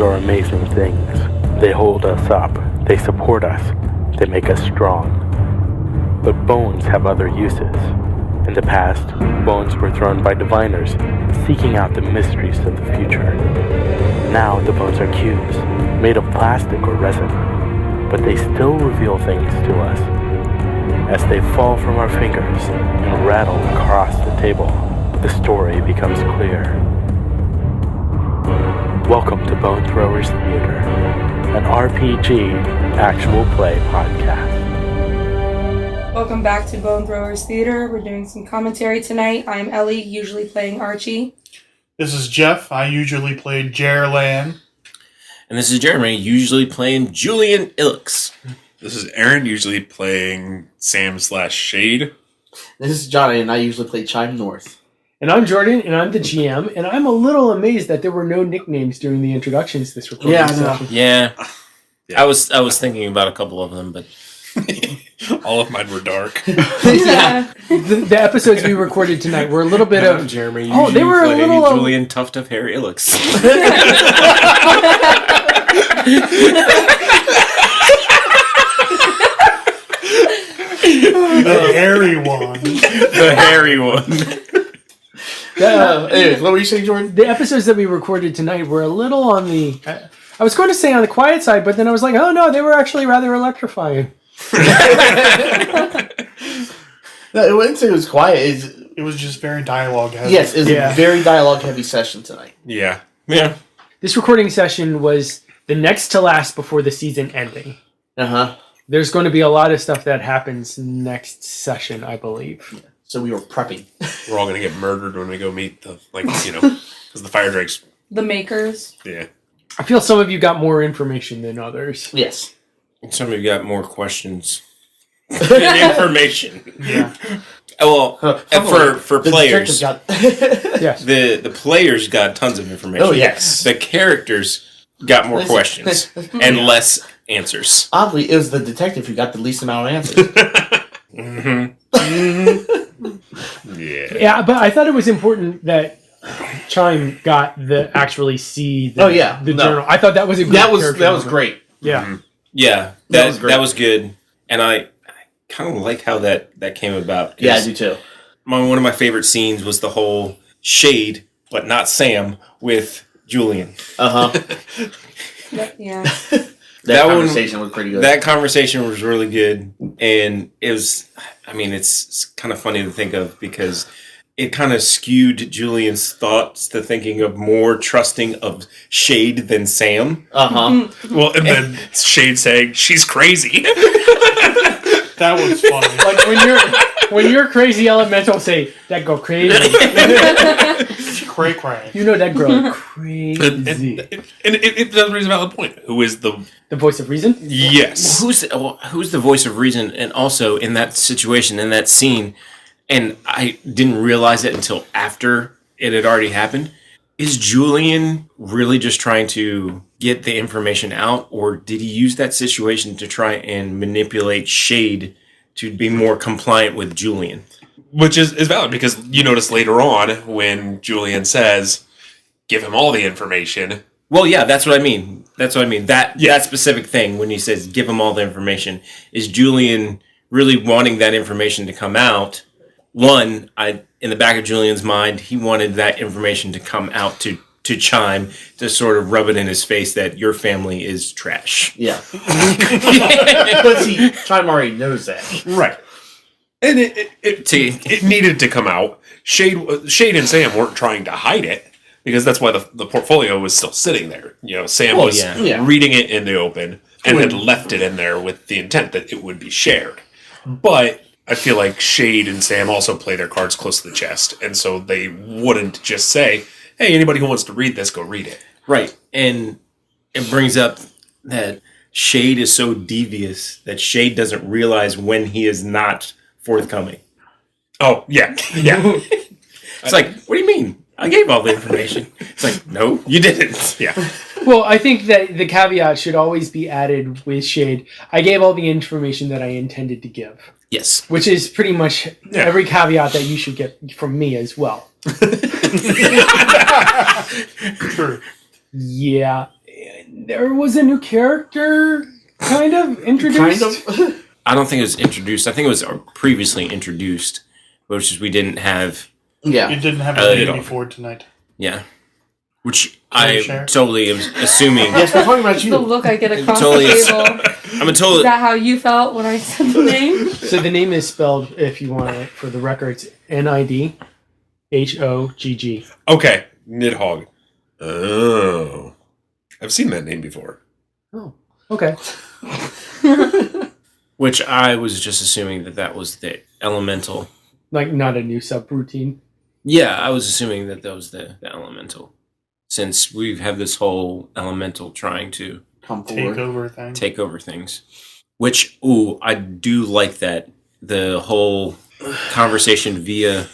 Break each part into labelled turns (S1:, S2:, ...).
S1: are amazing things. They hold us up, they support us, they make us strong. But bones have other uses. In the past, bones were thrown by diviners, seeking out the mysteries of the future. Now the bones are cubes, made of plastic or resin, but they still reveal things to us. As they fall from our fingers and rattle across the table, the story becomes clear. Welcome to Bone Throwers Theater, an RPG actual play podcast.
S2: Welcome back to Bone Throwers Theater. We're doing some commentary tonight. I'm Ellie, usually playing Archi.
S3: This is Jeff. I usually play Jerr Lan.
S4: And this is Jeremy, usually playing Julian Illix.
S5: This is Aaron, usually playing Sam/Shade.
S6: This is Johnny, and I usually play Chime North.
S7: And I'm Jordan, and I'm the GM, and I'm a little amazed that there were no nicknames during the introductions to this recording session.
S4: Yeah. I was thinking about a couple of them, but
S5: all of mine were dark.
S2: Yeah.
S7: The episodes we recorded tonight were a little bit of
S4: Jeremy.
S7: They were a little
S4: Julian Tuft of Hair Illix.
S3: The hairy one.
S4: The hairy one.
S6: Anyways, what were you saying, Jordan?
S7: The episodes that we recorded tonight were a little on the... I was going to say on the quiet side, but then I was like, oh no, they were actually rather electrifying.
S6: No, I wouldn't say it was quiet.
S3: It was just very dialogue heavy.
S6: Yes, it's a very dialogue-heavy session tonight.
S5: Yeah.
S7: This recording session was the next to last before the season ending.
S6: Uh-huh.
S7: There's going to be a lot of stuff that happens next session, I believe.
S6: Yeah. So we were prepping.
S5: We're all going to get murdered when we go meet the, because the fire drakes.
S2: The makers.
S5: Yeah.
S7: I feel some of you got more information than others.
S6: Yes.
S4: Some of you got more questions than information.
S7: Yeah.
S4: Well, for players,
S7: Yes.
S4: the players got tons of information.
S6: Oh, yes.
S4: The characters got more questions and less answers.
S6: Oddly, it was the detective who got the least amount of answers.
S5: Yeah.
S7: Yeah, but I thought it was important that Chime got the actually see the, the journal. I thought that was a good
S6: that was great.
S7: Yeah.
S4: Mm-hmm. Yeah, that was good. And I kind of like how that came about.
S6: Yeah, I do too.
S4: One of my favorite scenes was the whole Shade, but not Sam, with Julian.
S6: Uh-huh.
S2: Yeah.
S6: That conversation was pretty good.
S4: That conversation was really good. And it was, it's kind of funny to think of because it kind of skewed Julian's thoughts to thinking of more trusting of Shade than Sam.
S6: Uh-huh.
S5: Well, and then Shade saying, she's crazy.
S3: That was funny.
S7: Like when you're crazy elemental, say, that girl crazy.
S3: Cray cray.
S7: You know that girl crazy.
S5: And it does raise a valid point. Who is the
S7: voice of reason?
S5: Yes.
S4: Who's the voice of reason? And also in that situation, in that scene, and I didn't realize it until after it had already happened, is Julian really just trying to get the information out, or did he use that situation to try and manipulate Shade to be more compliant with Julian?
S5: Which is valid, because you notice later on when Julian says, give him all the information.
S4: Well, yeah, that's what I mean. That specific thing, when he says, give him all the information, is Julian really wanting that information to come out? One, in the back of Julian's mind, he wanted that information to come out to Chime, to sort of rub it in his face that your family is trash.
S6: Yeah. But see, Chime already knows that.
S5: Right. And it needed to come out. Shade and Sam weren't trying to hide it, because that's why the portfolio was still sitting there. Sam was reading it in the open and had left it in there with the intent that it would be shared. But I feel like Shade and Sam also play their cards close to the chest, and so they wouldn't just say, hey, anybody who wants to read this, go read it.
S4: Right. And it brings up that Shade is so devious that Shade doesn't realize when he is not forthcoming.
S5: Oh, yeah. Yeah.
S4: It's like, what do you mean? I gave all the information. It's like, no, you didn't.
S5: Yeah.
S7: Well, I think that the caveat should always be added with Shade. I gave all the information that I intended to give.
S4: Yes.
S7: Which is pretty much every caveat that you should get from me as well.
S3: True.
S7: Yeah. there was a new character kind of introduced.
S6: Kind of.
S4: I don't think it was introduced. I think it was previously introduced, which is we didn't have.
S6: Yeah.
S3: You didn't have
S4: Ellie
S3: a
S4: at all.
S3: before tonight.
S4: Yeah. Which
S3: Can you
S4: I
S3: share?
S4: totally am assuming.
S6: Yes, we're talking about
S2: The
S6: you.
S2: look I get across
S4: Totally
S2: the
S4: is-
S2: table.
S4: I'm
S2: Is
S4: totally.
S2: that how you felt when I said the name?
S7: So the name is spelled, if you want it for the records, Nidhogg.
S5: Okay, Nidhogg. Oh, I've seen that name before.
S7: Oh, okay.
S4: Which I was just assuming that was the elemental.
S7: Like not a new subroutine.
S4: Yeah, I was assuming that was the elemental. Since we have this whole elemental trying to
S6: Come
S3: Take
S6: forward.
S3: over thing.
S4: take over things. Which, I do like that. The whole conversation via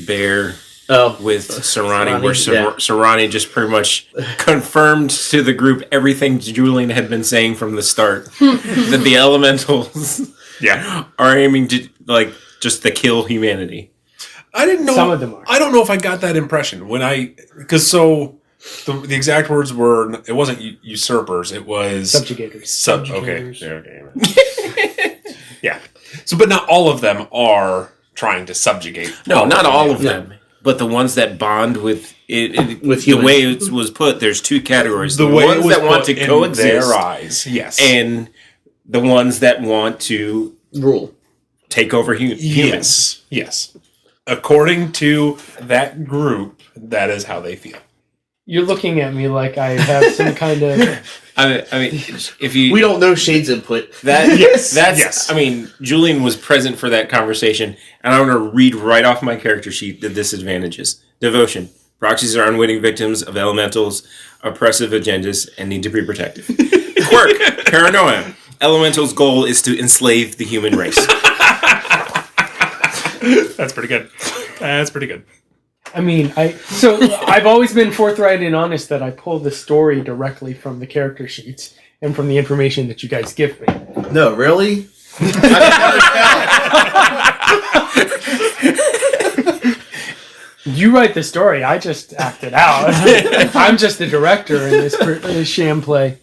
S4: Bear
S6: Oh,
S4: with Sarani, where
S6: yeah.
S4: Sarani just pretty much confirmed to the group everything Julian had been saying from the start. That the elementals
S5: Yeah,
S4: are aiming to, just to kill humanity.
S5: I didn't know.
S7: Some of them are.
S5: I don't know if I got that impression because the exact words were, it wasn't usurpers, it was
S7: Subjugators.
S5: Okay.
S3: Subjugators.
S5: Okay. Yeah. So, but not all of them are trying to subjugate.
S4: No, not all of
S6: Yeah.
S4: them. But the ones that bond with it
S6: With
S4: the
S6: humans.
S4: way it was put, there's two categories.
S5: The
S4: The
S5: way it
S4: ones
S5: was
S4: that want
S5: put
S4: to
S5: in
S4: coexist,
S5: their eyes, yes,
S4: and the ones that want to
S6: rule.
S4: take over humans.
S5: yes. According to that group, that is how they feel.
S7: You're looking at me like I have some kind of.
S4: I mean, if you
S6: We don't know Shade's input.
S4: that
S5: Yes,
S4: that's
S5: yes.
S4: I mean, Julian was present for that conversation, and I'm going to read right off my character sheet the disadvantages. Devotion. Proxies are unwitting victims of elementals, oppressive agendas, and need to be protected. Quirk. Paranoia. Elemental's goal is to enslave the human race.
S5: That's pretty good. That's pretty good.
S7: I mean, I've always been forthright and honest that I pull the story directly from the character sheets and from the information that you guys give me.
S6: No, really?
S7: You write the story. I just act it out. I'm just the director in this sham play.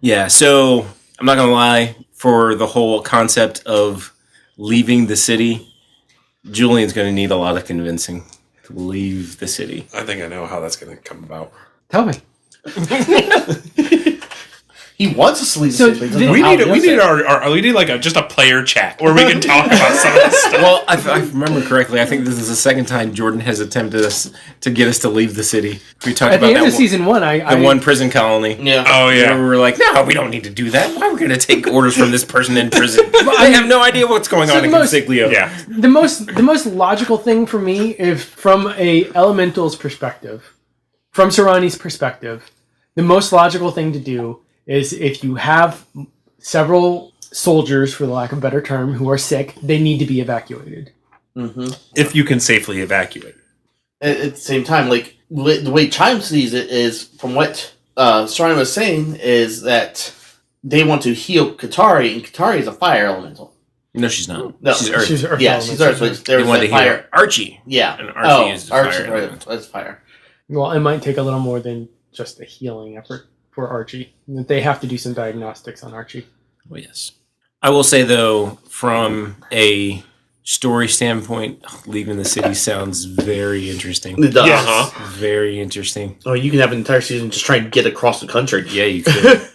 S4: Yeah, so I'm not going to lie, for the whole concept of leaving the city, Julian's going to need a lot of convincing to leave the city.
S5: I think I know how that's going to come about.
S7: Tell me.
S6: He wants us to leave
S7: So
S6: the city, but he doesn't
S5: We
S6: know how
S5: need
S6: to do it.
S5: like just a player chat where we can talk about some of this stuff.
S4: Well, if I remember correctly, I think this is the second time Jordan has attempted to get us to leave the city. We talked
S7: At the
S4: about
S7: end
S4: that
S7: of season one,
S4: the one prison colony.
S6: Yeah.
S5: Oh
S4: Where
S5: yeah.
S4: we were like, no, we don't need to do that. Why are we going to take orders from this person in prison? They have no idea what's going on in Consiglio.
S5: Yeah.
S7: the most logical thing for me, if from a elemental's perspective, from Sarani's perspective, the most logical thing to do is if you have several soldiers, for the lack of a better term, who are sick, they need to be evacuated.
S6: Mm-hmm.
S5: If you can safely evacuate.
S6: At the same time, like the way Chime sees it is, from what Sarani was saying, is that they want to heal Katari, and Katari is a fire elemental.
S4: No, she's not.
S6: No,
S4: she's Earth.
S7: She's Earth
S6: Yeah,
S7: elemental.
S6: she's Earth. So
S4: They
S6: there's
S4: wanted
S6: that
S4: to heal
S6: fire.
S4: Archie.
S6: Yeah.
S4: And Archie is the fire
S6: Archie,
S4: elemental.
S6: that's fire.
S7: Well, it might take a little more than just a healing effort for Archie. They have to do some diagnostics on Archie.
S4: Well, yes. I will say, though, from a story standpoint, leaving the city sounds very interesting.
S6: It does.
S5: Yeah.
S4: Very interesting.
S6: Oh, you can have an entire season just trying to get across the country.
S4: Yeah, you could.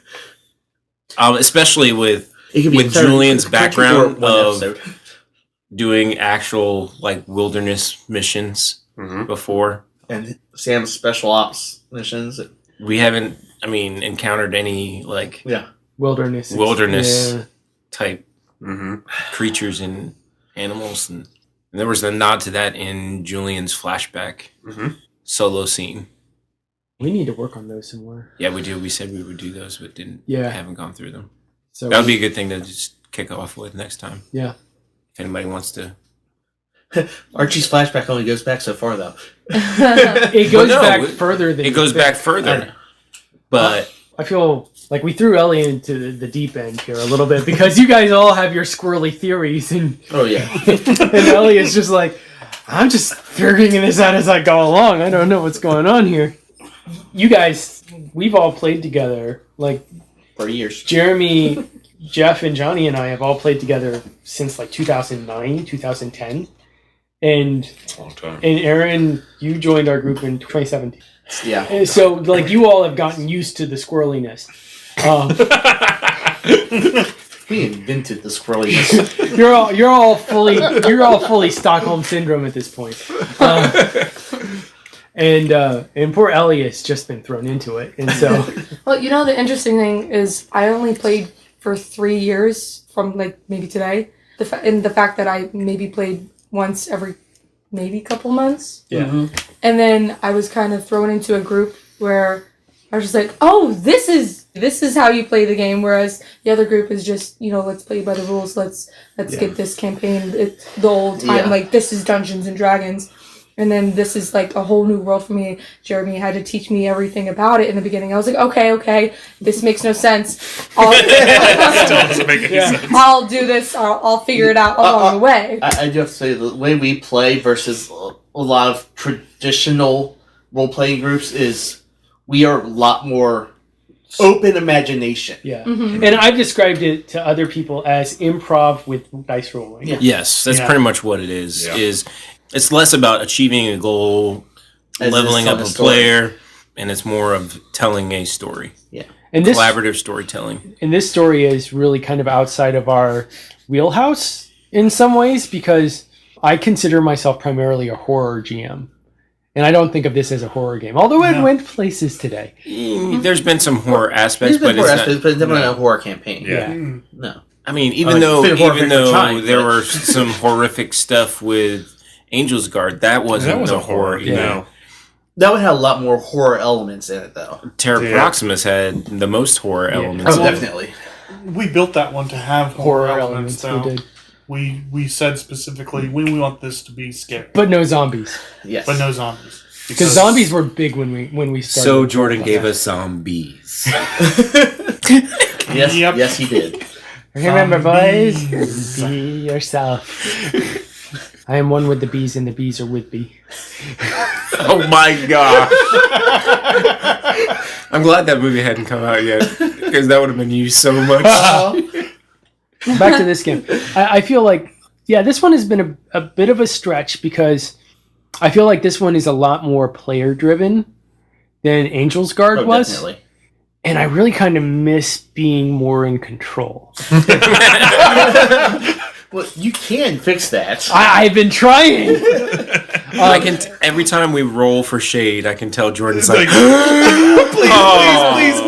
S4: Especially with
S6: It could be
S4: With
S6: entire
S4: Julian's
S6: country
S4: background
S6: for one
S4: of-
S6: episode.
S4: doing actual wilderness missions
S5: Mm-hmm.
S4: before.
S6: And Sam's special ops missions.
S4: We haven't, encountered any
S7: Wilderness.
S4: Wilderness.
S7: Yeah.
S4: type
S5: Mm-hmm.
S4: creatures and animals, and there was a nod to that in Julian's flashback
S5: Mhm.
S4: solo scene.
S7: We need to work on those some more.
S4: Yeah, we do. We said we would do those, but haven't gone through them.
S7: So
S4: That would be a good thing to just kick off with next time.
S7: Yeah.
S4: If anybody wants to.
S6: Archie's flashback only goes back so far, though.
S7: It goes
S4: Well, no,
S7: back
S4: it-
S7: further than
S4: It goes
S7: you think.
S4: back further, but
S7: I feel like we threw Ellie into the deep end here a little bit because you guys all have your squirrely theories, and
S6: Oh, yeah.
S7: and Ellie is just like, I'm just figuring this out as I go along. I don't know what's going on here. You guys we've all played together, like
S6: for years.
S7: Jeremy, Jeff, and Johnny and I have all played together since like 2009, 2010. And
S5: That's a long time.
S7: And Aaron, you joined our group in 2017.
S6: Yeah.
S7: And so, like, you all have gotten used to the squirreliness.
S6: We invented the squirreliness.
S7: You're all fully Stockholm syndrome at this point. And poor Ellie has just been thrown into it, and so.
S2: Well, the interesting thing is I only played for 3 years from like maybe today. And the fact that I maybe played once every maybe couple months.
S7: Yeah.
S6: Mm-hmm.
S2: And then I was kind of thrown into a group where I was just like, oh, this is how you play the game. Whereas the other group is just, let's play by the rules. Let's get this campaign. It's the old time.
S6: Yeah.
S2: Like, this is Dungeons and Dragons. And then this is like a whole new world for me. Jeremy had to teach me everything about it in the beginning. I was like, okay, this makes no sense.
S5: Still doesn't make any sense.
S2: I'll do this. I'll figure it out along the way.
S6: I do have to say, the way we play versus a lot of traditional role-playing groups is we are a lot more open imagination.
S7: Yeah. Mm-hmm. And I've described it to other people as improv with dice rolling.
S6: Yeah.
S4: Yes, that's pretty much what it is.
S5: Yeah.
S4: It's less about achieving a goal,
S6: As
S4: leveling
S6: it's
S4: up a
S6: telling a story.
S4: player, and it's more of telling a story.
S6: Yeah.
S7: And this
S4: Collaborative storytelling.
S7: And this story is really kind of outside of our wheelhouse in some ways, because I consider myself primarily a horror GM. And I don't think of this as a horror game, although it went places today.
S4: There's been some horror aspects,
S6: There's been
S4: but
S6: horror
S4: it's
S6: aspects, but it's definitely not a horror campaign.
S5: Yeah.
S6: No.
S4: I mean,
S6: It's been horrific for Chime,
S4: there
S6: but-
S4: were some horrific stuff with Angel's Guard, that wasn't
S5: a
S4: horror.
S5: horror. No.
S6: That one had a lot more horror elements in it, though.
S4: Terra
S5: Yeah.
S4: Proximus had the most horror elements.
S6: Oh,
S4: in it.
S6: definitely.
S3: We built that one to have horror elements,
S7: we
S3: though.
S7: did.
S3: We said specifically we want this to be scary,
S7: But no zombies.
S6: Yes.
S3: but no zombies.
S7: Because zombies were big when we started.
S4: So Jordan gave us zombies.
S6: Yes,
S3: Yep.
S6: yes, he did.
S7: Remember, boys,
S3: Zombies.
S7: be yourself. I am one with the bees, and the bees are with me.
S4: Oh my god! I'm glad that movie hadn't come out yet, because that would have been used so much.
S7: Back to this game. I feel like, this one has been a bit of a stretch, because I feel like this one is a lot more player-driven than Angel's Guard was.
S6: Definitely.
S7: And I really kind of miss being more in control.
S6: Well, you can fix that.
S7: I've been trying.
S4: I can every time we roll for shade, I can tell Jordan's like,
S5: Please.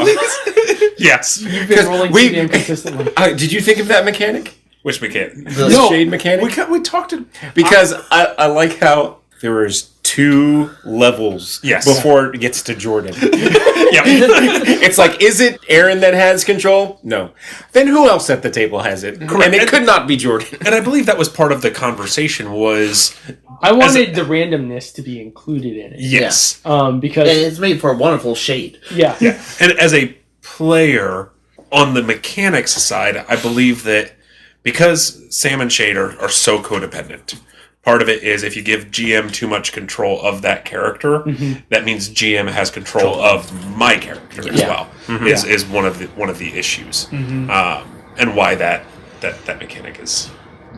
S5: Yes.
S7: You've been rolling too damn consistently.
S4: Did you think of that mechanic?
S5: Which mechanic?
S4: The shade mechanic?
S5: We talked to...
S4: Because I like how there was 2 levels before it gets to Jordan.
S5: Yeah.
S4: It's like, is it Aaron that has control? No. Then who else at the table has it?
S5: Correct.
S4: And it could not be Jordan.
S5: And I believe that was part of the conversation was...
S7: I wanted the randomness to be included in it.
S5: Yes.
S7: Because...
S6: And it's made for a wonderful shade.
S7: Yeah.
S5: And as a player, on the mechanics side, I believe that because Sam and Shade are so codependent, part of it is if you give GM too much control of that character, that means GM has control of my character as well. Is one of the issues, and why that mechanic is.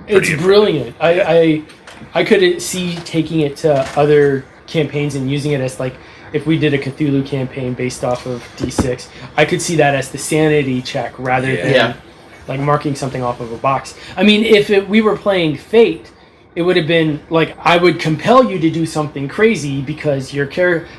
S7: It's brilliant. I could see taking it to other campaigns and using it as, like, if we did a Cthulhu campaign based off of D6, I could see that as the sanity check rather than like marking something off of a box. I mean, if we were playing Fate, it would have been like, I would compel you to do something crazy because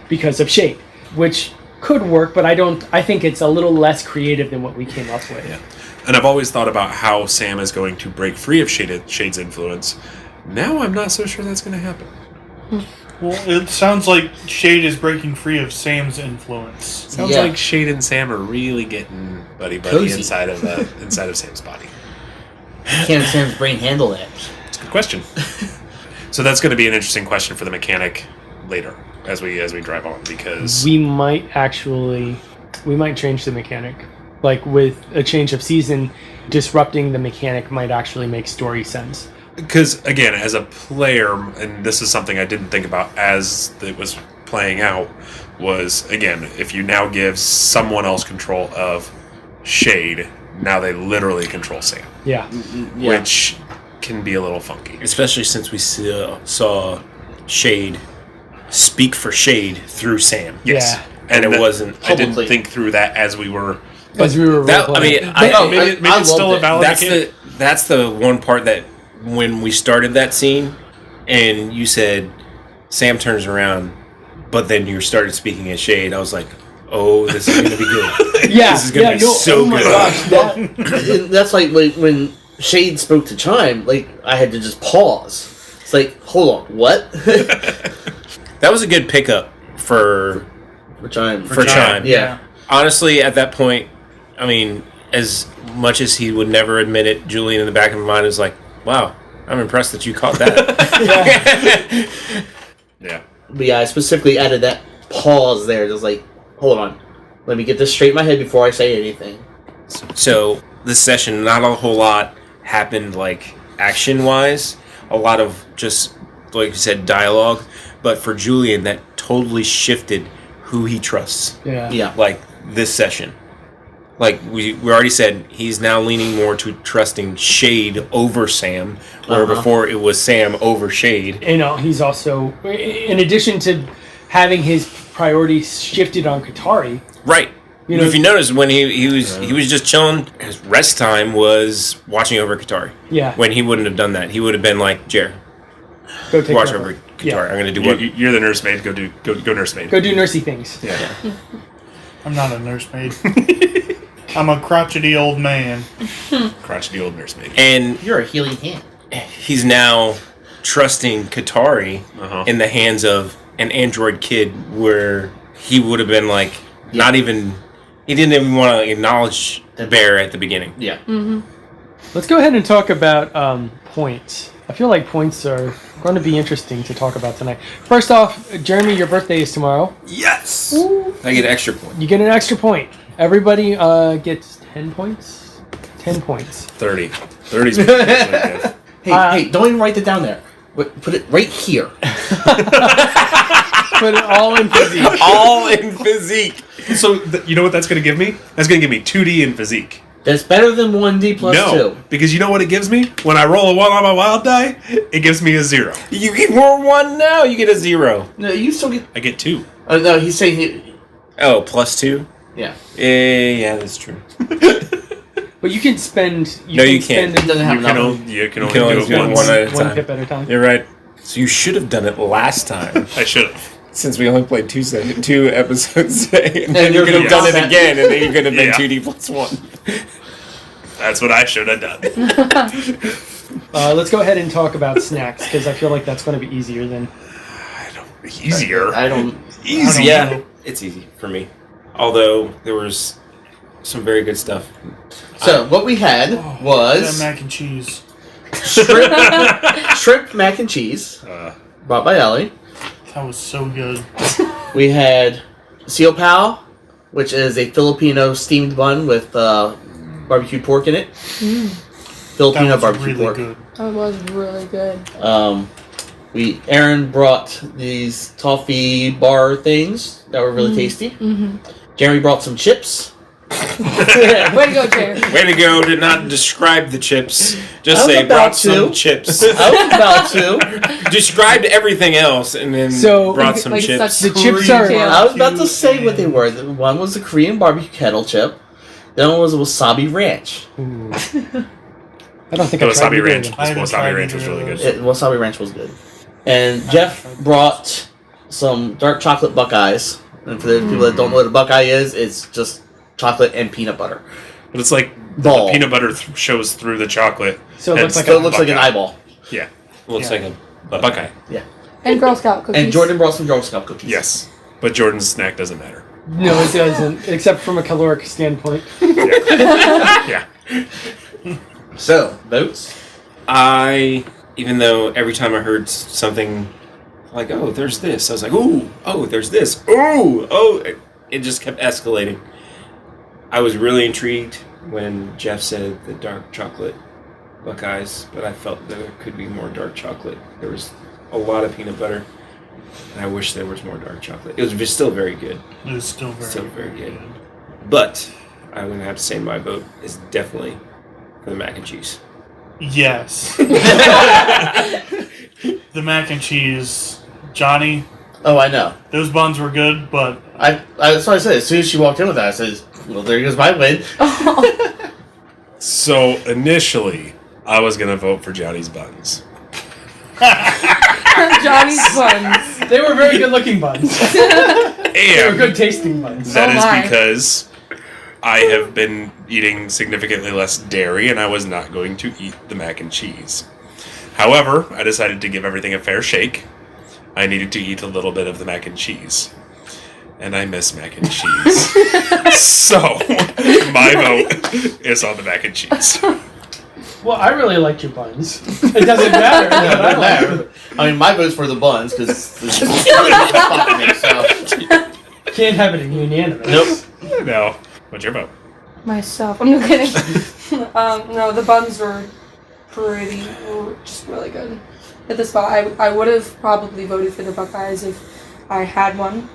S7: because of Shade, which could work, but I think it's a little less creative than what we came up with.
S5: Yeah. And I've always thought about how Sam is going to break free of Shade's influence. Now I'm not so sure that's going to happen.
S3: Well, it sounds like Shade is breaking free of Sam's influence.
S5: Sounds like Shade and Sam are really getting buddy
S6: Cozy.
S5: inside of Sam's body.
S6: Can Sam's brain handle that?
S5: That's a good question. So that's going to be an interesting question for the mechanic later as we drive on, because
S7: We might change the mechanic. Like, with a change of season, disrupting the mechanic might actually make story sense.
S5: Because, again, as a player, and this is something I didn't think about as it was playing out was, again, if you now give someone else control of Shade, now they literally control Sam.
S7: Yeah.
S5: Which can be a little funky.
S4: Especially since we saw Shade speak for Shade through Sam.
S5: Yes.
S7: Yeah.
S4: And it wasn't...
S5: I didn't think through that as we were...
S7: As we were
S4: maybe
S5: it's still a valid...
S4: That's the one part that when we started that scene and you said Sam turns around, but then you started speaking as Shade, I was like, oh, this is going to be good.
S7: Yeah.
S4: This is going to be so good.
S6: Gosh, that's like when Shade spoke to Chime, like, I had to just pause. It's like, hold on, what?
S4: That was a good pickup for
S6: Chime.
S4: Chime.
S6: Yeah.
S4: Honestly, at that point, I mean, as much as he would never admit it, Julian in the back of his mind is like, wow, I'm impressed that you caught that.
S5: Yeah.
S6: But yeah, I specifically added that pause there. Just like, hold on. Let me get this straight in my head before I say anything.
S4: So, this session, not a whole lot happened, like, action-wise. A lot of just, like you said, dialogue. But for Julian, that totally shifted who he trusts.
S6: Yeah.
S4: Like, this session. Like, we already said, he's now leaning more to trusting Shade over Sam, where before it was Sam over Shade.
S7: You know, he's also, in addition to having his priorities shifted on Katari.
S4: Right.
S7: You know,
S4: if you notice, when he was just chilling, his rest time was watching over Katari.
S7: Yeah.
S4: When he wouldn't have done that. He would have been like, Jerr,
S7: go take
S4: watch
S7: care
S4: over
S7: of
S4: Katari.
S7: Yeah.
S4: I'm going to do what...
S5: You're the nursemaid. Go nursemaid.
S7: Go do nursey things.
S5: Yeah.
S3: I'm not a nursemaid. I'm a crotchety old man.
S5: Crotchety old nursemaid.
S4: And
S6: You're a healing hand.
S4: he's now trusting Katari in the hands of an android kid, where he would have been like, not even... He didn't even want to acknowledge Bear at the beginning.
S6: Yeah.
S2: Mm-hmm.
S7: Let's go ahead and talk about points. I feel like points are going to be interesting to talk about tonight. First off, Jeremy, your birthday is tomorrow.
S4: Yes! I get an extra point.
S7: You get an extra point. Everybody gets 10 points. 10 points.
S5: 30. 30's really good.
S6: Hey, don't even write that down there. Put it right here.
S7: Put it all in physique.
S4: All in physique.
S5: So, you know what that's going to give me? That's going to give me 2D in physique.
S6: That's better than 1D plus 2.
S5: Because you know what it gives me? When I roll a 1 on my wild die, it gives me a 0.
S4: You get more 1 now, you get a 0.
S6: No, you still get...
S5: I get 2.
S6: no, he's saying...
S4: Oh, plus 2?
S6: Yeah.
S4: Yeah, that's true.
S7: But you can spend...
S4: You can't.
S6: He doesn't have enough.
S5: You can only do it once.
S4: one at a time.
S7: One pip at a time.
S4: You're right. So you should have done it last time.
S5: I should have.
S4: Since we only played 2 episodes today. And then you
S6: you're
S4: could have
S6: gonna
S4: done it again, and then you could have been 2D plus 1.
S5: That's what I should have done.
S7: Let's go ahead and talk about snacks, because I feel like that's going to be easier than...
S5: Easier.
S6: I don't...
S5: Easy.
S4: Yeah, it's easy for me. Although, there was some very good stuff.
S6: So, what we had
S3: That
S6: was
S3: mac and cheese.
S6: shrimp mac and cheese, brought by Ellie.
S3: That was so good.
S6: We had seal pao, which is a Filipino steamed bun with barbecue pork in it. Filipino
S3: That was
S6: barbecue
S3: really
S6: pork.
S3: good.
S2: That was really good.
S6: Aaron brought these toffee bar things that were really tasty.
S2: Mm-hmm.
S6: Jeremy brought some chips.
S2: Way to go, Jerry.
S4: Way to go, did not describe the chips. Just
S6: I was
S4: say,
S6: about
S4: brought
S6: to.
S4: some chips.
S6: I was about to.
S4: Described everything else, and then brought some
S2: like
S4: chips.
S2: such
S7: The chips are...
S2: detail.
S6: I was about to say what they were. One was the Korean barbecue kettle chip. The other one was a wasabi ranch.
S7: Ooh. I don't think
S5: The
S7: I tried
S5: wasabi
S7: either of
S5: ranch.
S7: them.
S3: I haven't
S5: Wasabi
S3: tried
S5: ranch was
S3: either of
S5: really
S3: those.
S5: good.
S6: Wasabi ranch was good. And Jeff brought some dark chocolate Buckeyes. And for the people that don't know what a Buckeye is, it's just chocolate and peanut butter.
S5: But it's like
S6: Ball.
S5: the peanut butter shows through the chocolate.
S7: So it
S5: and
S7: looks like
S6: So
S7: a
S6: it looks like an
S5: Buckeye.
S6: eyeball.
S5: Yeah.
S4: Looks like a
S5: Buckeye.
S2: And Girl Scout cookies.
S6: And Jordan brought some Girl Scout cookies.
S5: Yes. But Jordan's snack doesn't matter.
S7: No, it doesn't, except from a caloric standpoint.
S5: Yeah.
S6: So, votes?
S4: Even though every time I heard something like, oh, there's this, I was like, ooh, oh, there's this, ooh, oh, it just kept escalating. I was really intrigued when Jeff said the dark chocolate Buckeyes, but I felt there could be more dark chocolate. There was a lot of peanut butter. I wish there was more dark chocolate. It was still very good.
S3: It was still very
S4: good. But I'm going to have to say my vote is definitely for the mac and cheese.
S3: Yes. The mac and cheese. Johnny.
S6: Oh, I know.
S3: Those buns were good, but...
S6: That's what I said. As soon as she walked in with that, I said, well, there goes my win.
S5: So, initially, I was going to vote for Johnny's buns.
S2: Johnny's buns.
S7: They were very good looking buns. They were good tasting buns.
S5: That is because I have been eating significantly less dairy, and I was not going to eat the mac and cheese. However, I decided to give everything a fair shake. I needed to eat a little bit of the mac and cheese. And I miss mac and cheese. So, my vote is on the mac and cheese.
S7: Well, I really liked your buns. It doesn't matter.
S6: It doesn't matter. I mean, my vote's for the buns, because
S7: can't have it in unanimous.
S6: Nope.
S5: No. What's your vote?
S2: Myself. I'm not kidding. No, the buns were just really good. At the spot, I would have probably voted for the Buckeyes if I had one.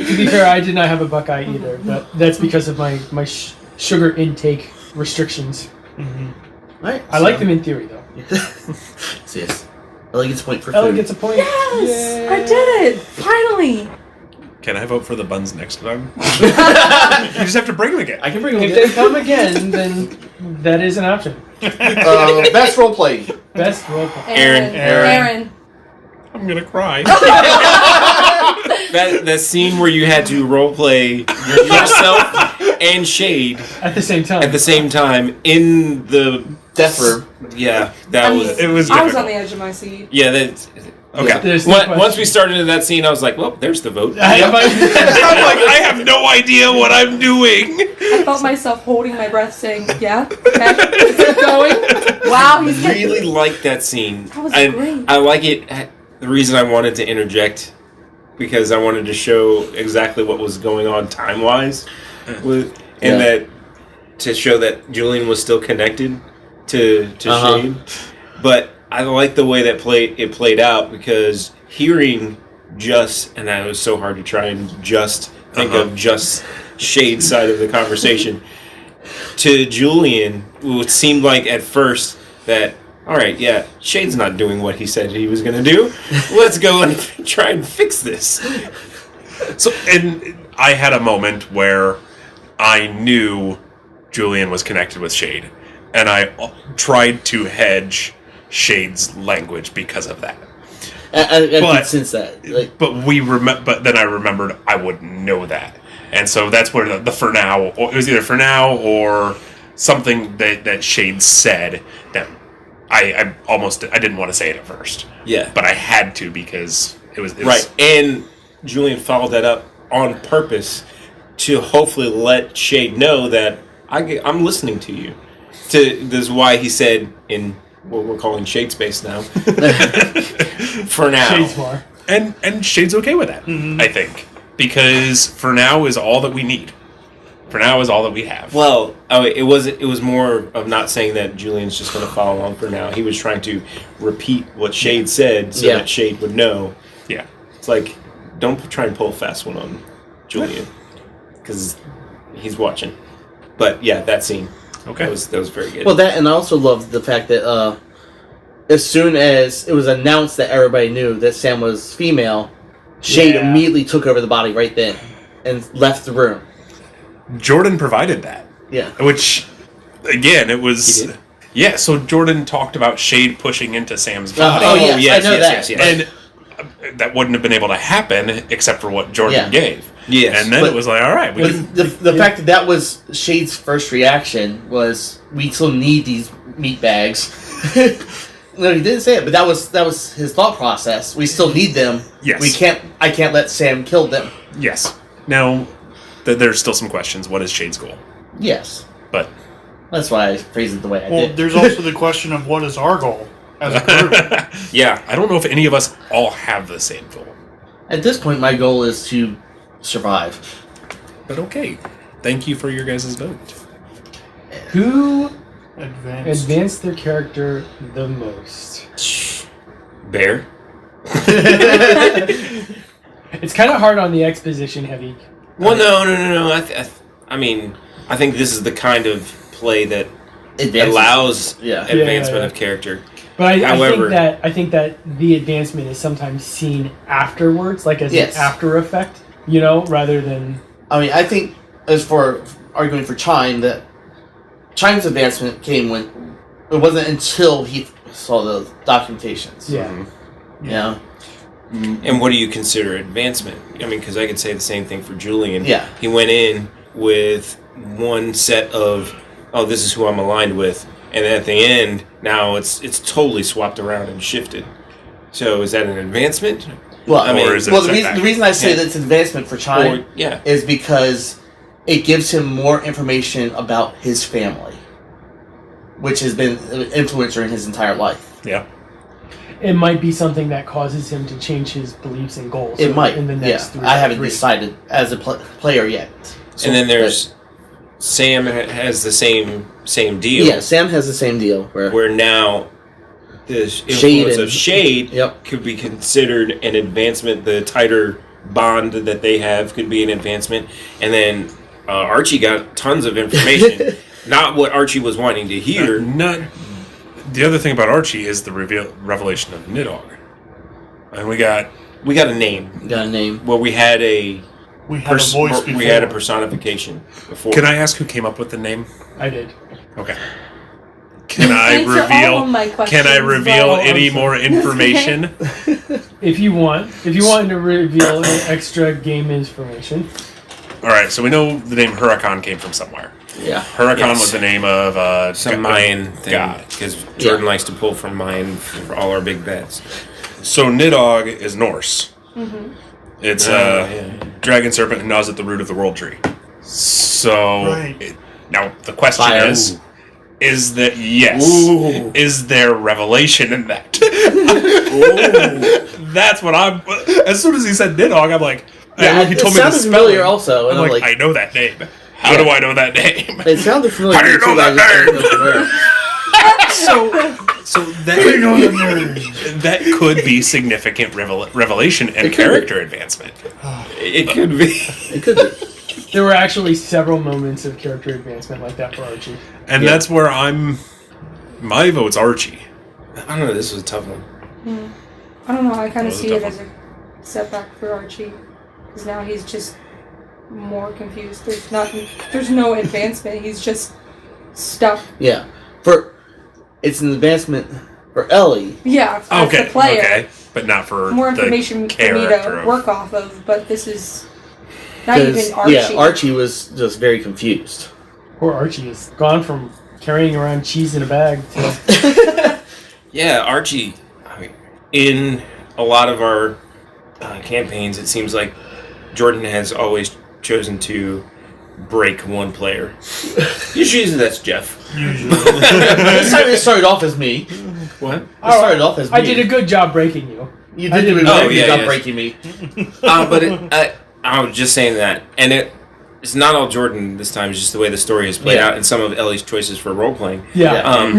S7: To be fair, I did not have a Buckeye either, but that's because of my sugar intake restrictions.
S6: Mm-hmm. Right,
S7: I like them in theory, though.
S6: Yes. Ellie gets a point for food.
S7: Ellie gets a point.
S2: Yes!
S7: Yay.
S2: I did it! Finally!
S5: Can I vote for the buns next time? You just have to bring them again.
S6: I can bring them
S7: If
S6: again.
S7: they come again, then that is an option.
S6: Best roleplay.
S7: Best roleplay.
S2: Aaron.
S5: I'm gonna cry.
S4: That scene where you had to roleplay yourself and Shade
S7: At the same time.
S4: in the
S6: Death room.
S4: Yeah, that was.
S5: It was.
S2: I was on
S5: difficult.
S2: the edge of my seat.
S4: Yeah, that's.
S5: Okay.
S7: There's no
S4: Once we
S7: question.
S4: started in that scene, I was like, "Well, there's the vote."
S5: I'm like, I have no idea what I'm doing.
S2: I felt myself holding my breath saying, yeah, okay, is it going? Wow, he's
S4: I really like that scene.
S2: That was
S4: And
S2: great.
S4: I like it. The reason I wanted to interject because I wanted to show exactly what was going on time-wise, that to show that Julian was still connected to Shane. But I like the way that it played out because hearing and that was so hard to try and just think of just Shade's side of the conversation. To Julian, it seemed like at first that, all right, yeah, Shade's not doing what he said he was going to do. Let's go and try and fix this.
S5: So, and I had a moment where I knew Julian was connected with Shade, and I tried to hedge Shade's language because of that.
S6: I could sense that.
S5: But then I remembered I wouldn't know that, and so that's where the for now, or it was either for now or something that Shade said that I didn't want to say it at first.
S4: Yeah,
S5: but I had to because it was
S4: right. And Julian followed that up on purpose to hopefully let Shade know that I'm listening to you. This is why he said in what we're calling Shade Space now. For now.
S7: Shade's more.
S5: And Shade's okay with that, I think. Because for now is all that we need. For now is all that we have.
S4: Well, it was more of not saying that Julian's just going to follow along for now. He was trying to repeat what Shade said so that Shade would know.
S5: Yeah.
S4: It's like, don't try and pull a fast one on Julian. Because he's watching. But yeah, that scene.
S5: Okay.
S4: That was very good.
S6: Well, that, and I also love the fact that as soon as it was announced that everybody knew that Sam was female, Shade immediately took over the body right then and left the room.
S5: Jordan provided that.
S6: Yeah.
S5: Which, again, it was...
S4: He did?
S5: Yeah, so Jordan talked about Shade pushing into Sam's body.
S6: Yes, I know that.
S4: Yes.
S5: And that wouldn't have been able to happen except for what Jordan gave.
S4: Yes.
S5: And then it was like, all right.
S6: The fact that was Shade's first reaction was, we still need these meat bags. No, he didn't say it, but that was his thought process. We still need them.
S5: Yes.
S6: I can't let Sam kill them.
S5: Yes. Now, there's still some questions. What is Shade's goal?
S6: Yes.
S5: But
S6: that's why I phrased it the way I did.
S3: Well, there's also the question of what is our goal as a group.
S5: Yeah, I don't know if any of us all have the same goal.
S6: At this point, my goal is to survive.
S5: But okay. Thank you for your guys' vote.
S7: Who
S3: Advanced.
S7: advanced their character the most?
S4: Bear?
S7: It's kind of hard on the exposition heavy.
S4: Well, no. I mean, I think this is the kind of play that allows advancement of character.
S7: But
S4: However,
S7: I think that the advancement is sometimes seen afterwards, like as an after effect, rather than.
S6: I mean, I think as for arguing for Chime, that Chime's advancement came when it wasn't until he saw the documentations.
S7: Yeah.
S6: Mm-hmm. Yeah.
S4: And what do you consider advancement? I mean, because I could say the same thing for Julian.
S6: Yeah.
S4: He went in with one set of, oh, this is who I'm aligned with. And then at the end, now it's totally swapped around and shifted. So is that an advancement?
S6: Well,
S4: I mean,
S6: the reason I say that's advancement for Chime is because it gives him more information about his family, which has been an influencer in his entire life.
S5: Yeah.
S7: It might be something that causes him to change his beliefs and goals.
S6: It might.
S7: In the next 3
S6: I haven't decided as a player yet.
S4: So, and then there's Sam has the same deal.
S6: Yeah, Sam has the same deal. Where
S4: now the influence of Shade could be considered an advancement. The tighter bond that they have could be an advancement. And then Archie got tons of information. Not what Archie was wanting to hear.
S5: The other thing about Archie is the revelation of Nidhogg. And we got
S4: a name. Well, we had a
S3: voice before.
S4: We had a personification before.
S5: Can I ask who came up with the name?
S7: I did.
S5: Okay. Can I reveal any more information?
S7: If you want to reveal extra game information.
S5: All right, so we know the name Huracan came from somewhere.
S6: Yeah.
S5: Huracan was the name of
S4: some Mayan thing, because Jordan likes to pull from Mayan for all our big bets.
S5: So Nidhogg is Norse.
S2: Mm-hmm.
S5: It's a dragon serpent who gnaws at the root of the world tree. So now the question is that is there revelation in that? That's what I'm. As soon as he said Nidhogg, I'm like, he told me the spelling.
S6: Familiar also, and
S5: I'm like, I know that name. How do I know that name?
S6: It sounded familiar.
S5: How do you know that name? So that could be significant revelation and character advancement.
S4: It could be.
S6: It could be.
S7: There were actually several moments of character advancement like that for Archie.
S5: And that's where my vote's Archie.
S4: I don't know, this was a tough one.
S2: I don't know, I kind of see it as a setback for Archie. Because now he's just more confused. There's no advancement. He's just stuck.
S6: Yeah. It's an advancement for Ellie.
S2: Yeah, as the player.
S5: Okay, but not for
S2: more information for me to work off of. But this is not even Archie.
S6: Yeah, Archie was just very confused.
S7: Poor Archie is gone from carrying around cheese in a bag to...
S4: Yeah, Archie, in a lot of our campaigns, it seems like Jordan has always chosen to break one player. Usually that's Jeff.
S6: Usually. This time it started off as me.
S4: What?
S6: It started off as me.
S7: I did a good job breaking you.
S6: You did do a good job breaking me.
S4: But I was just saying that. And it's not all Jordan this time. It's just the way the story has played out and some of Ellie's choices for role-playing.
S7: Yeah.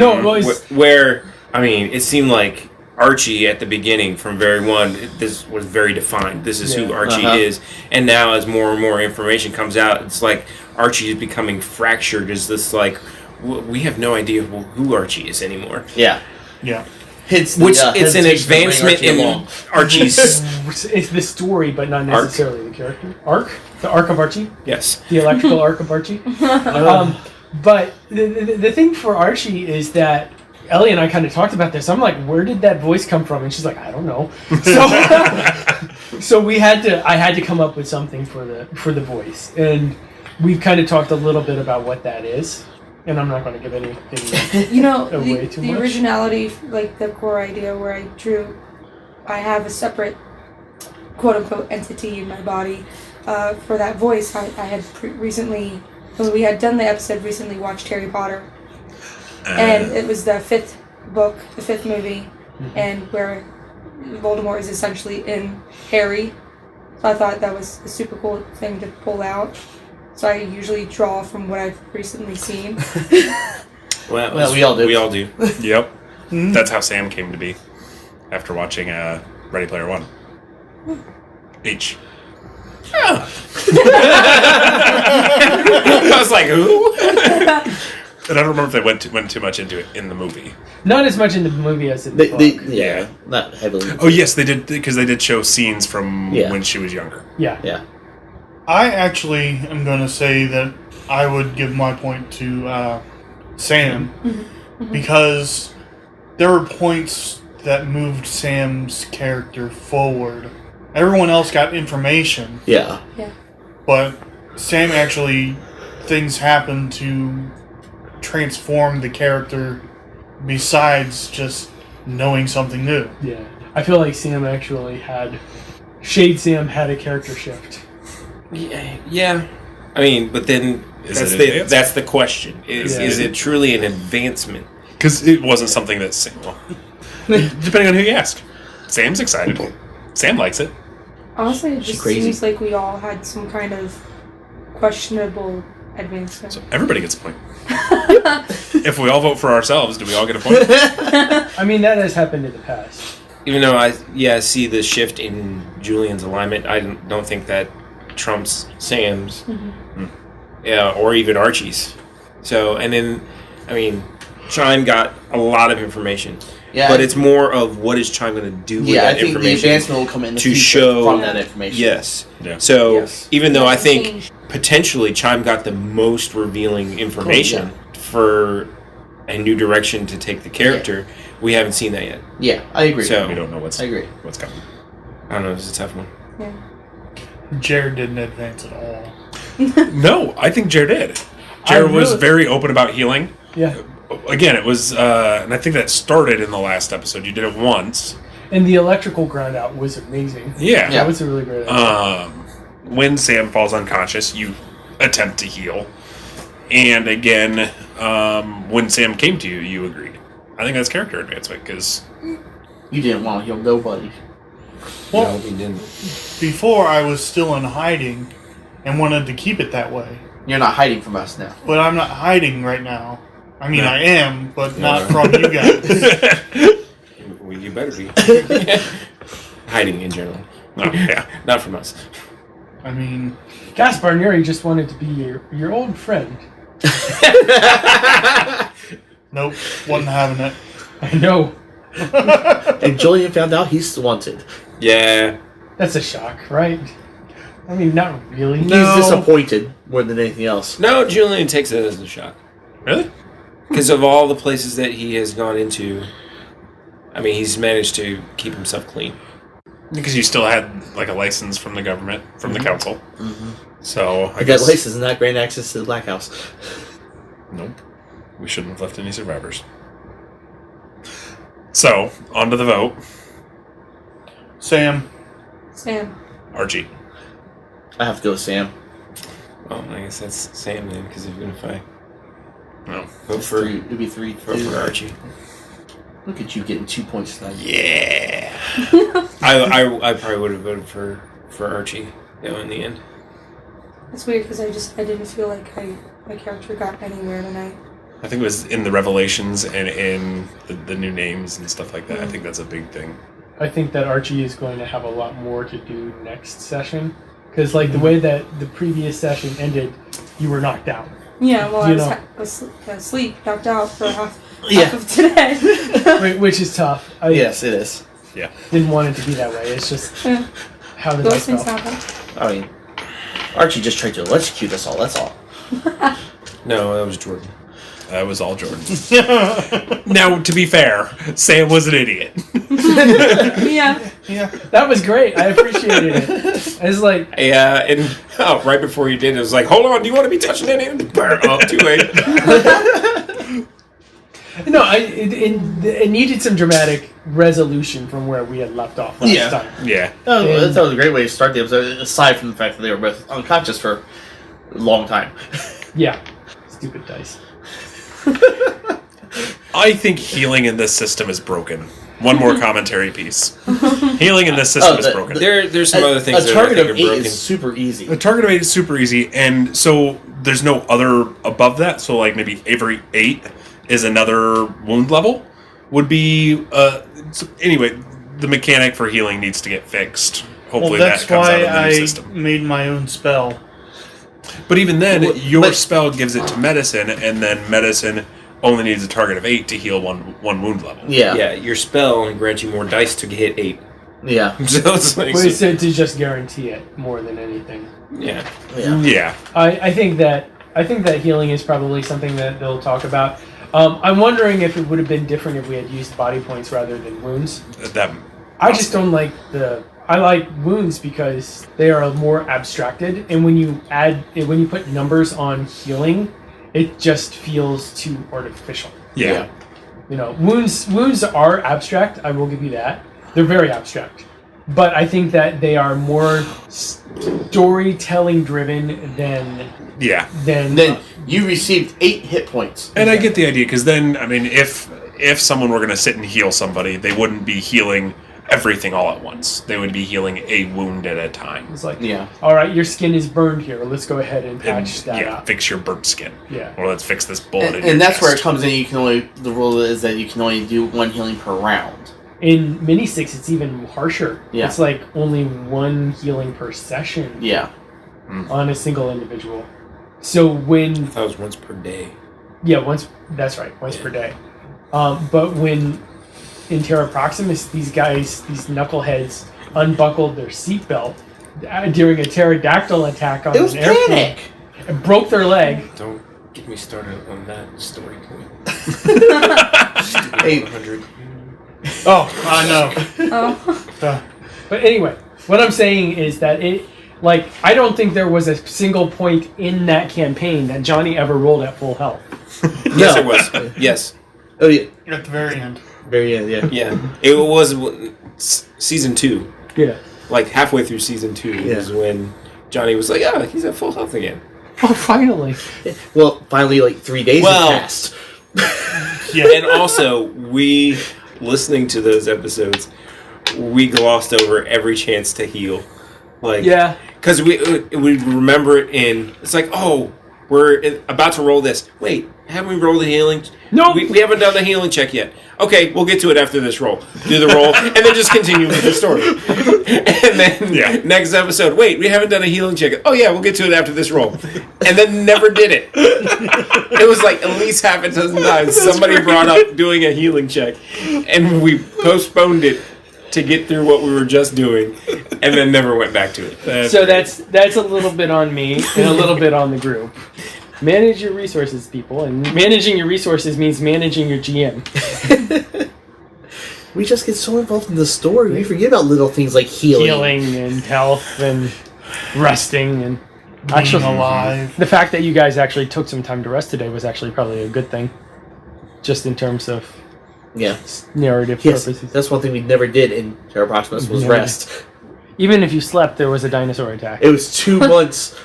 S4: Where, I mean, it seemed like Archie at the beginning, from very one, this was very defined. This is who Archie is. And now as more and more information comes out, it's like Archie is becoming fractured. Is this like, we have no idea who Archie is anymore.
S6: Yeah.
S3: Yeah.
S4: It's an advancement in Archie's...
S7: It's the story, but not necessarily the character. The arc of Archie?
S4: Yes.
S7: The electrical arc of Archie? But the thing for Archie is that Ellie and I kind of talked about this. I'm like, where did that voice come from? And she's like, I don't know. So I had to come up with something for the voice. And we've kind of talked a little bit about what that is. And I'm not going to give anything away too much.
S2: The originality, like the core idea where I have a separate quote-unquote entity in my body for that voice. I had recently, when we had done the episode, recently watched Harry Potter. And it was the 5th book, the 5th movie, and where Voldemort is essentially in Harry. So I thought that was a super cool thing to pull out. So I usually draw from what I've recently seen.
S6: Well, we all do.
S5: Yep. That's how Sam came to be. after watching Ready Player One. H. Oh. I was like, who? And I don't remember if they went too much into it in the movie.
S7: Not as much in the movie as in the book.
S6: Yeah, not heavily.
S5: Oh yes, they did, because they did show scenes from when she was younger.
S7: Yeah.
S3: I actually am going to say that I would give my point to Sam, because there were points that moved Sam's character forward. Everyone else got information.
S6: Yeah.
S3: But Sam actually, things happened to transform the character besides just knowing something new.
S7: Yeah. I feel like Sam actually Shade Sam had a character shift.
S4: Yeah. I mean, but then that's the question. Is it truly an advancement?
S5: Because it wasn't something that Sam... Well, depending on who you ask. Sam's excited. Sam likes it.
S2: Honestly, it just seems like we all had some kind of questionable advancement.
S5: So everybody gets a point. If we all vote for ourselves, do we all get a point?
S7: I mean, that has happened in the past.
S4: Even though I see the shift in Julian's alignment, I don't think that trumps Sam's, or even Archie's. So, and then, I mean, Chime got a lot of information. Yeah, but it's more of what is Chime going to do with that information.
S6: The advancement will come in the
S4: to
S6: future
S4: show
S6: from that information.
S4: Yes.
S5: Yeah.
S4: So even though I think potentially Chime got the most revealing information for a new direction to take the character, we haven't seen that yet.
S6: Yeah, I agree.
S4: So
S5: we don't know what's coming.
S4: I don't know. It's a tough one.
S2: Yeah.
S3: Jerr didn't advance at all.
S5: No, I think Jerr did. Jerr was very open about healing.
S7: Yeah.
S5: Again, it was, and I think that started in the last episode. You did it once.
S7: And the electrical ground out was amazing.
S5: Yeah.
S7: That was a really great idea.
S5: When Sam falls unconscious, you attempt to heal. And again, when Sam came to you, you agreed. I think that's character advancement, because...
S6: You didn't want to heal nobody.
S3: Well,
S4: no, he didn't.
S3: Before, I was still in hiding and wanted to keep it that way.
S6: You're not hiding from us now.
S3: But I'm not hiding right now. I mean, I am, but not from you guys.
S4: Well, you better be. Hiding in general.
S5: No, yeah.
S4: Not from us.
S3: I mean...
S7: Gaspar Neri just wanted to be your old friend.
S3: Nope, wasn't having it.
S7: I know.
S6: And Julian found out he's wanted.
S4: Yeah.
S7: That's a shock, right? I mean, not really.
S6: He's disappointed more than anything else.
S4: No, Julian takes it as a shock.
S5: Really?
S4: Because of all the places that he has gone into, I mean, he's managed to keep himself clean.
S5: Because you still had, like, a license from the government, from the council. So, I
S6: guess... That license and not grant access to the Black House.
S5: Nope. We shouldn't have left any survivors. So, on to the vote.
S3: Sam.
S5: Archie.
S6: I have to go with Sam.
S4: Well, I guess that's Sam then, because even if I
S5: No.
S4: vote for...
S6: It'd be 3.
S4: Vote for Archie.
S6: Look at you getting 2 points tonight.
S4: Yeah. I probably would have voted for Archie, though, in the end.
S2: It's weird because I didn't feel like my character got anywhere tonight.
S5: I think it was in the revelations and in the new names and stuff like that. I think that's a big thing.
S7: I think that Archie is going to have a lot more to do next session. Because, like, the way that the previous session ended, you were knocked out.
S2: Yeah, well, I was asleep, knocked out for half of today.
S7: Which is tough.
S6: Yes, it is.
S5: Yeah.
S7: Didn't want it to be that way. It's just how the
S2: Those
S7: dice
S2: things
S7: fell.
S2: happen.
S6: I mean, Archie just tried to electrocute us all, that's all.
S4: No, that was Jordan.
S5: That was all Jordan. Now, to be fair, Sam was an idiot.
S2: Yeah.
S7: That was great. I appreciated it. It's like...
S4: Yeah, and right before you did, it was like, hold on, do you want to be touching any? Oh, too late.
S7: No, it needed some dramatic resolution from where we had left off last time.
S5: Yeah.
S6: That was a great way to start the episode, aside from the fact that they were both unconscious for a long time.
S7: Yeah. Stupid dice.
S5: I think healing in this system is broken. One more commentary piece. Healing in this system is broken.
S4: There's some other things that I think are broken. A target of 8
S6: is super easy.
S5: A target of 8 is super easy, and so there's no other above that, so like maybe every 8 is another wound level. Would be... anyway, the mechanic for healing needs to get fixed. Hopefully
S3: Well, that's
S5: that comes out
S3: why
S5: of the new
S3: I
S5: system.
S3: made my own spell.
S5: But even then,
S6: Well,
S5: your spell gives it to medicine, and then medicine only needs a target of 8 to heal one wound level.
S6: Yeah.
S4: Yeah, your spell only grants you more dice to hit 8.
S6: Yeah.
S4: So it's like,
S7: But it's to just guarantee it more than anything.
S4: yeah.
S5: Yeah.
S7: I think that healing is probably something that they'll talk about. I'm wondering if it would have been different if we had used body points rather than wounds. I just don't like I like wounds because they are more abstracted, and when you put numbers on healing, it just feels too artificial.
S5: Yeah.
S7: You know, wounds are abstract. I will give you that. They're very abstract, but I think that they are more storytelling driven than.
S5: Yeah.
S6: Then you received 8 hit points.
S5: And I get the idea, because then, I mean, if someone were going to sit and heal somebody, they wouldn't be healing everything all at once. They would be healing a wound at a time.
S7: It's like,
S6: Yeah.
S7: all right, your skin is burned here. Let's go ahead and patch that up.
S5: Fix your burnt skin.
S7: Yeah.
S5: Or let's fix this bullet in your
S6: And that's where it
S5: chest.
S6: comes in. The rule is that you can only do 1 healing per round.
S7: In Mini 6, it's even harsher.
S6: Yeah.
S7: It's like only 1 healing per session
S6: Yeah.
S7: on a single individual. So when
S4: That was once per day.
S7: that's right, once per day. But when in Terra Proximus, these knuckleheads unbuckled their seatbelt during a pterodactyl attack on
S6: It was
S7: an airplane
S6: panic.
S7: and broke their leg.
S4: Don't get me started on that story point.
S6: Hey.
S4: 100.
S3: Oh, I know.
S2: Oh.
S7: But anyway, what I'm saying is that I don't think there was a single point in that campaign that Johnny ever rolled at full health.
S4: Yes, it was. Yes.
S6: Oh, yeah.
S3: At the very end.
S6: Very end, yeah.
S4: Yeah. It was season 2.
S7: Yeah.
S4: Like halfway through season 2 is when Johnny was like, "Oh, he's at full health again."
S7: Oh, finally.
S6: Well, finally, like 3 days
S4: Well-
S6: have passed.
S3: Yeah.
S4: And also, we listening to those episodes, we glossed over every chance to heal. Like,
S7: Yeah.
S4: because we remember it it's like, oh, we're about to roll this. Wait, haven't we rolled the healing?
S7: No.
S4: We haven't done the healing check yet. Okay, we'll get to it after this roll. Do the roll, and then just continue with the story. And then next episode, wait, we haven't done a healing check. Oh yeah, we'll get to it after this roll. And then never did it. It was like at least half a dozen times somebody brought up doing a healing check, and we postponed it to get through what we were just doing, and then never went back to it.
S7: So that's a little bit on me and a little bit on the group. Manage your resources, people, and managing your resources means managing your GM.
S6: We just get so involved in the story, we forget about little things like healing.
S7: And health and resting and actually
S3: Being alive.
S7: The fact that you guys actually took some time to rest today was actually probably a good thing, just in terms of
S6: Yeah.
S7: narrative
S6: Yes,
S7: purposes.
S6: that's one thing we never did in Terra Proximus was
S7: Yeah.
S6: rest.
S7: Even if you slept, there was a dinosaur attack.
S6: It was 2 months,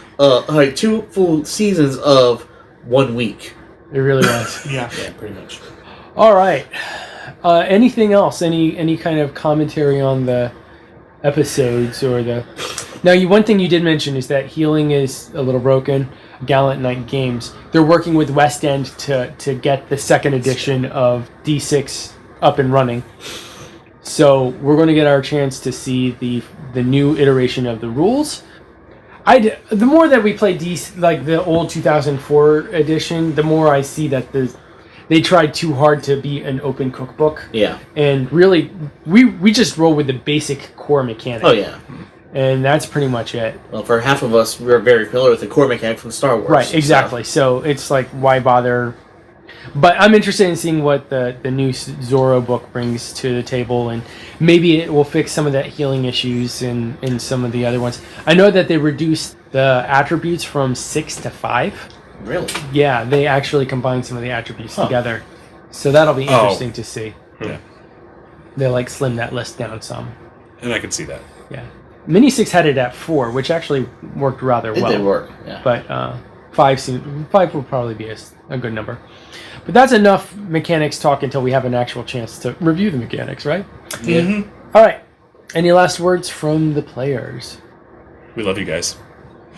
S6: 2 full seasons of 1 week.
S7: It really was.
S3: Yeah.
S4: Yeah, pretty much.
S7: All right. Anything else? Any kind of commentary on the episodes or the? Now, one thing you did mention is that healing is a little broken. Gallant Knight Games. They're working with West End to get the 2nd edition of D6 up and running. So we're going to get our chance to see the new iteration of the rules. The more that we play like the old 2004 edition, the more I see that they tried too hard to be an open cookbook.
S6: Yeah.
S7: And really, we just roll with the basic core mechanic.
S6: Oh, yeah.
S7: And that's pretty much it.
S6: Well, for half of us, we're very familiar with the core mechanic from Star Wars.
S7: Right, exactly. So it's like, why bother? But I'm interested in seeing what the new Zorro book brings to the table, and maybe it will fix some of that healing issues in some of the other ones. I know that they reduced the attributes from 6 to 5.
S6: Really?
S7: Yeah, they actually combined some of the attributes together. So that'll be interesting to see.
S5: Yeah.
S7: They slim that list down some.
S5: And I can see that.
S7: Yeah. Mini 6 had it at 4, which actually worked rather
S6: It
S7: well.
S6: did work, yeah.
S7: But 5 will probably be a good number. But that's enough mechanics talk until we have an actual chance to review the mechanics, right?
S6: Yeah.
S3: Mm-hmm.
S7: All right. Any last words from the players?
S5: We love you guys.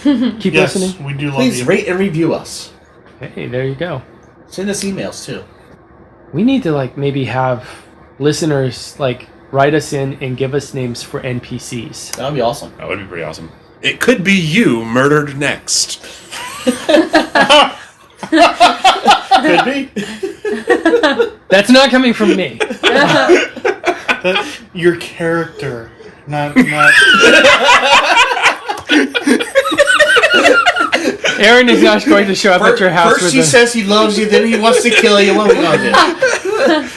S7: Keep
S3: Yes,
S7: listening.
S3: we do love
S6: Please
S3: you.
S6: rate and review us.
S7: Hey, there you go.
S6: Send us emails, too.
S7: We need to maybe have listeners write us in and give us names for NPCs.
S6: That would be awesome.
S5: That would be pretty awesome. It could be you murdered next.
S6: Could be.
S7: That's not coming from me.
S3: That your character, not.
S7: Aaron is not going to show up at your house.
S6: First he says he loves you, then he wants to kill you. What are we gonna do?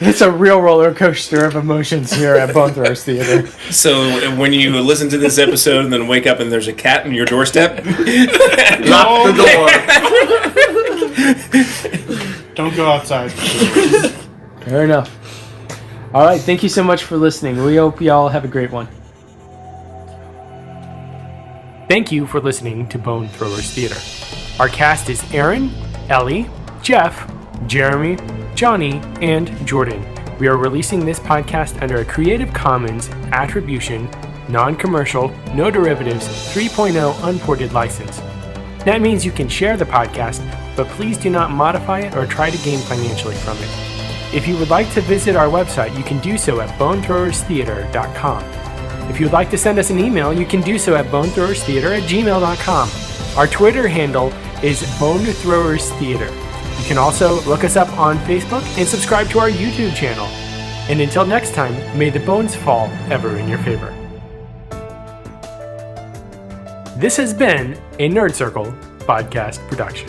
S7: It's a real roller coaster of emotions here at Bone Throwers Theater.
S4: So when you listen to this episode and then wake up and there's a cat in your doorstep,
S6: Lock the door.
S3: Don't go outside.
S7: Fair enough. All right, thank you so much for listening. We hope you all have a great one. Thank you for listening to Bone Throwers Theater. Our cast is Aaron, Ellie, Jeff, Jeremy, Johnny, and Jordan. We are releasing this podcast under a Creative Commons Attribution, Non-Commercial, No Derivatives 3.0 Unported license. That means you can share the podcast, but please do not modify it or try to gain financially from it. If you would like to visit our website, you can do so at bonethrowerstheater.com. If you would like to send us an email, you can do so at bonethrowerstheater@gmail.com. Our Twitter handle is bonethrowerstheater. You can also look us up on Facebook and subscribe to our YouTube channel. And until next time, may the bones fall ever in your favor. This has been a Nerd Circle podcast production.